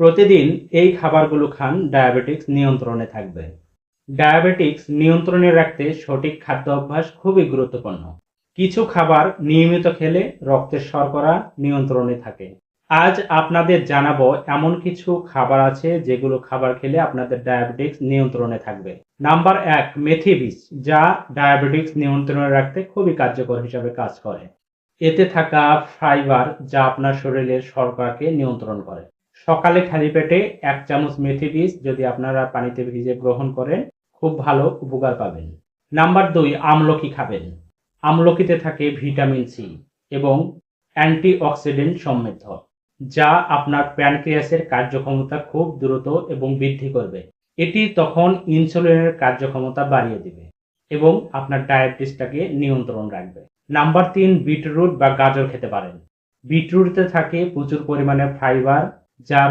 প্রতিদিন এই খাবারগুলো খান, ডায়াবেটিক্স নিয়ন্ত্রণে থাকবে। ডায়াবেটিক্স নিয়ন্ত্রণে রাখতে সঠিক খাদ্য অভ্যাস খুবই গুরুত্বপূর্ণ। কিছু খাবার নিয়মিত খেলে রক্তের শর্করা নিয়ন্ত্রণে থাকে। আজ আপনাদের জানাবো এমন কিছু খাবার আছে যেগুলো খাবার খেলে আপনাদের ডায়াবেটিক্স নিয়ন্ত্রণে থাকবে। নাম্বার 1, মেথি বীজ, যা ডায়াবেটিক্স নিয়ন্ত্রণে রাখতে খুবই কার্যকর হিসাবে কাজ করে। এতে থাকা ফাইবার যা আপনার শরীরের শর্করাকে নিয়ন্ত্রণ করে। সকালে খালি পেটে 1 চামচ মেথি বীজ যদি আপনারা পানিতে ভিজিয়ে গ্রহণ করেন, খুব ভালো উপকার পাবেন। নাম্বার 2, আমলকি খাবেন। আমলকিতে থাকে ভিটামিন সি এবং অ্যান্টিঅক্সিডেন্ট সমৃদ্ধ, যা আপনার প্যানক্রিয়াসের কার্যক্ষমতা খুব দ্রুত এবং বৃদ্ধি করবে। এটি তখন ইনসুলিনের কার্যক্ষমতা বাড়িয়ে দিবে এবং আপনার ডায়াবেটিসটাকে নিয়ন্ত্রণ রাখবে। নাম্বার 3, বিটরুট বা গাজর খেতে পারেন। বিটরুটে থাকে প্রচুর পরিমাণে ফাইবার, যা